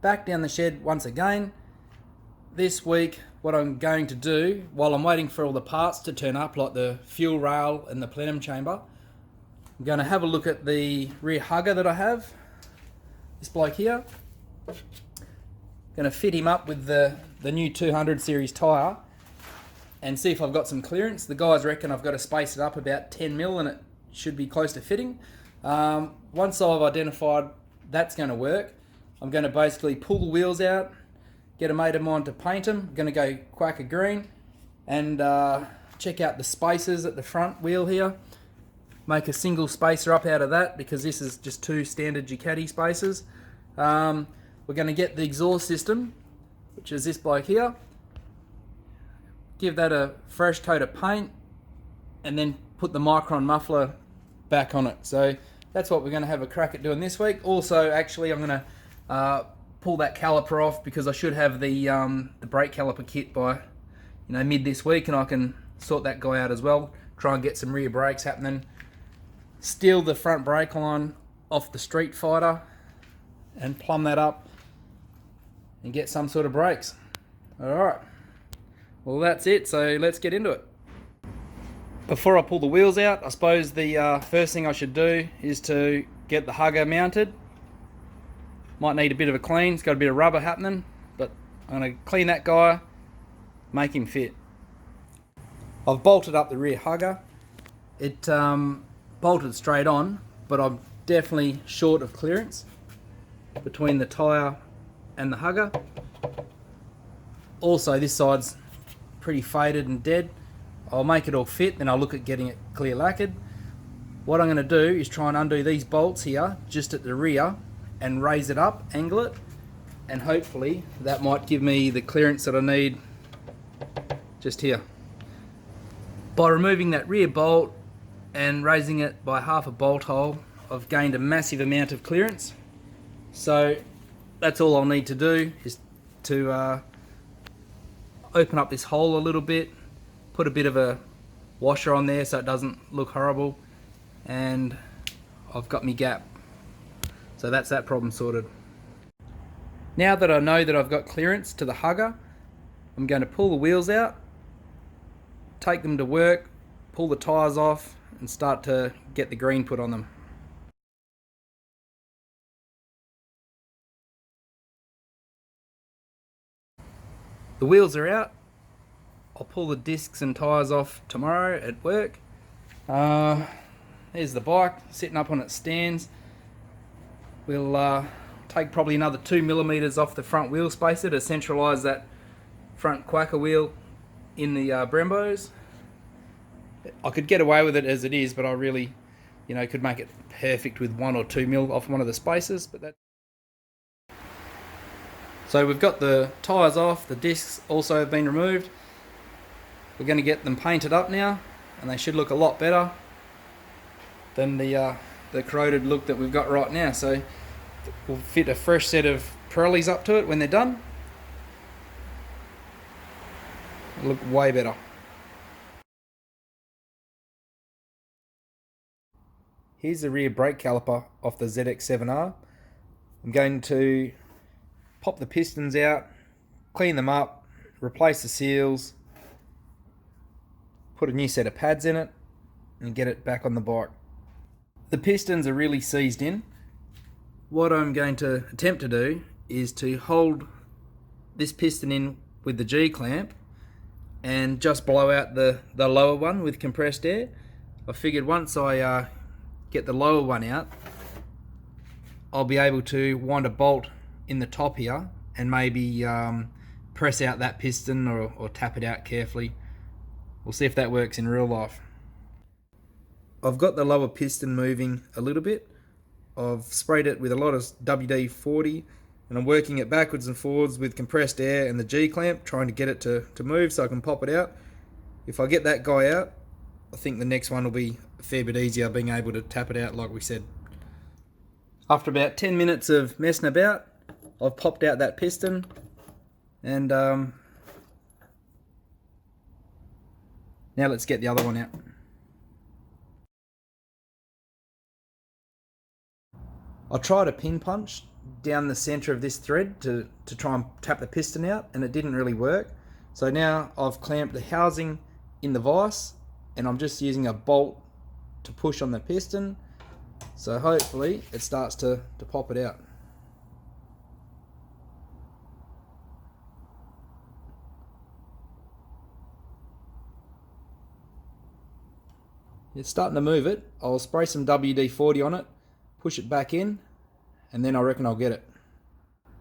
back down the shed once again. This week, what I'm going to do, while I'm waiting for all the parts to turn up, like the fuel rail and the plenum chamber, I'm going to have a look at the rear hugger that I have. This bloke here. Going to fit him up with the new 200 series tyre and see if I've got some clearance. The guys reckon I've got to space it up about 10 mil and it should be close to fitting. Once I've identified that's going to work, I'm going to basically pull the wheels out, get a mate of mine to paint them. I'm going to go Quacker Green and check out the spacers at the front wheel here. Make a single spacer up out of that because this is just two standard Ducati spacers. We're going to get the exhaust system, which is this bloke here. Give that a fresh coat of paint and then put the Micron muffler back on it. So that's what we're going to have a crack at doing this week. Also, actually, I'm going to pull that caliper off because I should have the brake caliper kit by mid this week, and I can sort that guy out as well. Try and get some rear brakes happening. Steal the front brake line off the Street Fighter and plumb that up and get some sort of brakes. Alright, well that's it, so let's get into it. Before I pull the wheels out, I suppose the first thing I should do is to get the hugger mounted. Might need a bit of a clean, it's got a bit of rubber happening, but I'm going to clean that guy, make him fit. I've bolted up the rear hugger. It bolted straight on, but I'm definitely short of clearance between the tyre and the hugger. Also, this side's pretty faded and dead. I'll make it all fit, then I'll look at getting it clear lacquered. What I'm going to do is try and undo these bolts here just at the rear and raise it up, angle it, and hopefully that might give me the clearance that I need just here. By removing that rear bolt and raising it by half a bolt hole, I've gained a massive amount of clearance. So that's all I'll need to do is to open up this hole a little bit, put a bit of a washer on there so it doesn't look horrible, and I've got my gap. So that's that problem sorted. Now that I know that I've got clearance to the hugger, I'm going to pull the wheels out, take them to work, pull the tyres off, and start to get the green put on them. The wheels are out. I'll pull the discs and tyres off tomorrow at work. There's the bike sitting up on its stands. We'll take probably another 2mm off the front wheel spacer to centralise that front Quacker wheel in the Brembos. I could get away with it as it is, but I really, could make it perfect with 1 or 2mm off one of the spacers. So we've got the tyres off, the discs also have been removed. We're going to get them painted up now, and they should look a lot better than the corroded look that we've got right now. So we'll fit a fresh set of Pirellis up to it when they're done. It'll look way better. Here's the rear brake caliper off the ZX7R. I'm going to pop the pistons out, clean them up, replace the seals, put a new set of pads in it, and get it back on the bike. The pistons are really seized in. What I'm going to attempt to do is to hold this piston in with the G-clamp and just blow out the lower one with compressed air. I figured once I get the lower one out, I'll be able to wind a bolt in the top here and maybe press out that piston or tap it out carefully. We'll see if that works in real life. I've got the lower piston moving a little bit. I've sprayed it with a lot of WD-40 and I'm working it backwards and forwards with compressed air and the G-clamp, trying to get it to move so I can pop it out. If I get that guy out, I think the next one will be a fair bit easier, being able to tap it out like we said. After about 10 minutes of messing about, I've popped out that piston and now let's get the other one out. I tried a pin punch down the center of this thread to try and tap the piston out, and it didn't really work. So now I've clamped the housing in the vise, and I'm just using a bolt to push on the piston, so hopefully it starts to pop it out. It's starting to move it. I'll spray some WD-40 on it, push it back in, and then I reckon I'll get it.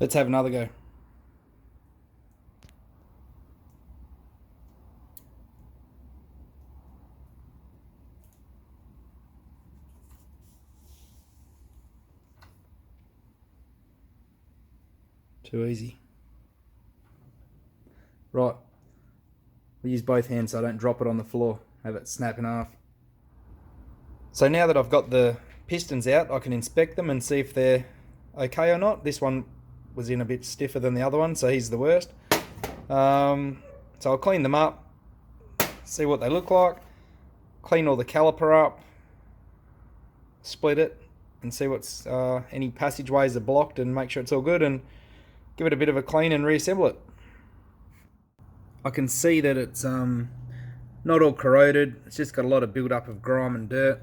Let's have another go. Too easy. Right. I use both hands so I don't drop it on the floor, have it snap in half. So now that I've got the pistons out, I can inspect them and see if they're okay or not. This one was in a bit stiffer than the other one, so he's the worst. So I'll clean them up, see what they look like, clean all the caliper up, split it, and see what's any passageways are blocked, and make sure it's all good, and give it a bit of a clean and reassemble it. I can see that it's not all corroded. It's just got a lot of build up of grime and dirt.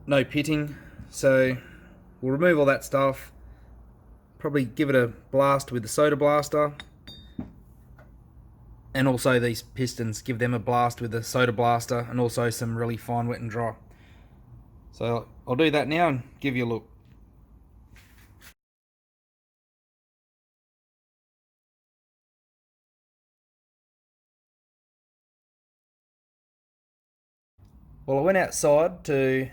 No pitting, so we'll remove all that stuff. Probably give it a blast with the soda blaster, and also these pistons, give them a blast with the soda blaster, and also some really fine wet and dry. So I'll do that now and give you a look. Well, I went outside to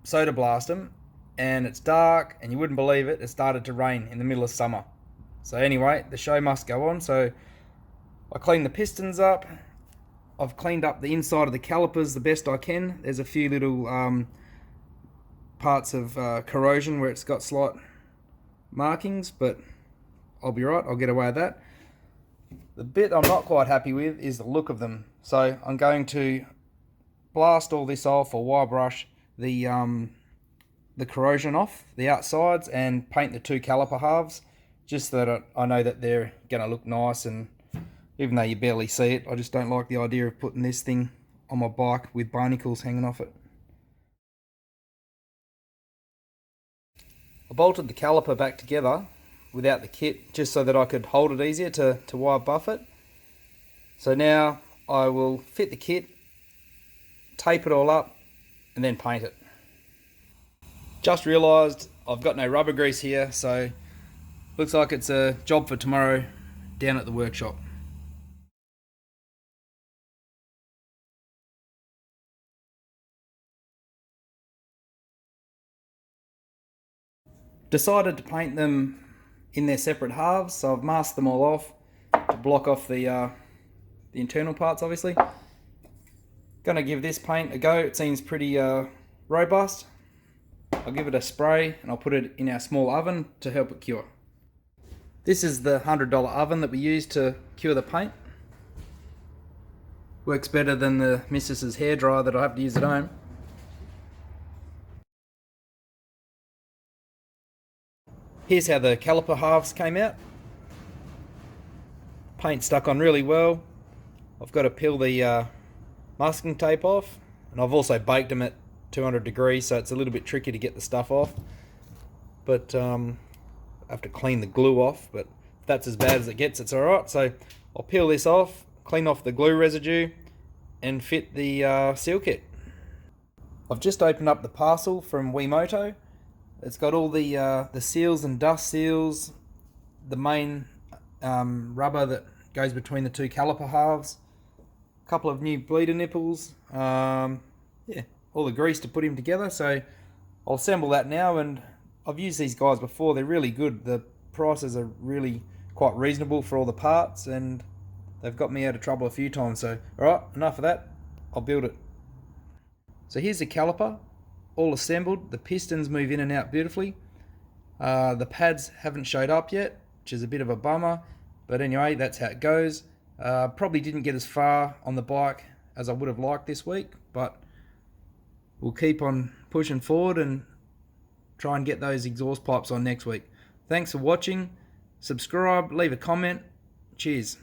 soda blast them, and it's dark, and you wouldn't believe it, it started to rain in the middle of summer. So anyway, the show must go on. So I cleaned the pistons up. I've cleaned up the inside of the calipers the best I can. There's a few little parts of corrosion where it's got slight markings, but I'll be right, I'll get away with that. The bit I'm not quite happy with is the look of them. So I'm going to blast all this off, or wire brush the corrosion off the outsides, and paint the two caliper halves, just so that I know that they're going to look nice. And even though you barely see it, I just don't like the idea of putting this thing on my bike with barnacles hanging off it. I bolted the caliper back together without the kit, just so that I could hold it easier to wire buff it. So now I will fit the kit, tape it all up, and then paint it. Just realised I've got no rubber grease here, so looks like it's a job for tomorrow down at the workshop. Decided to paint them in their separate halves, so I've masked them all off to block off the internal parts, obviously. Gonna give this paint a go. It seems pretty robust. I'll give it a spray, and I'll put it in our small oven to help it cure. This is the $100 oven that we use to cure the paint. Works better than the missus's hairdryer that I have to use at home. Here's how the caliper halves came out. Paint stuck on really well. I've got to peel the masking tape off, and I've also baked them at 200 degrees, so it's a little bit tricky to get the stuff off. But I have to clean the glue off, but if that's as bad as it gets, it's alright. So I'll peel this off, clean off the glue residue, and fit the seal kit. I've just opened up the parcel from Wemoto. It's got all the seals and dust seals, the main rubber that goes between the two caliper halves, a couple of new bleeder nipples, yeah, all the grease to put him together. So I'll assemble that now, and I've used these guys before. They're really good. The prices are really quite reasonable for all the parts, and they've got me out of trouble a few times. So alright, enough of that, I'll build it. So here's the caliper, all assembled. The pistons move in and out beautifully. The pads haven't showed up yet, which is a bit of a bummer, but anyway, that's how it goes. Probably didn't get as far on the bike as I would have liked this week, but we'll keep on pushing forward and try and get those exhaust pipes on next week. Thanks for watching. Subscribe, leave a comment. Cheers.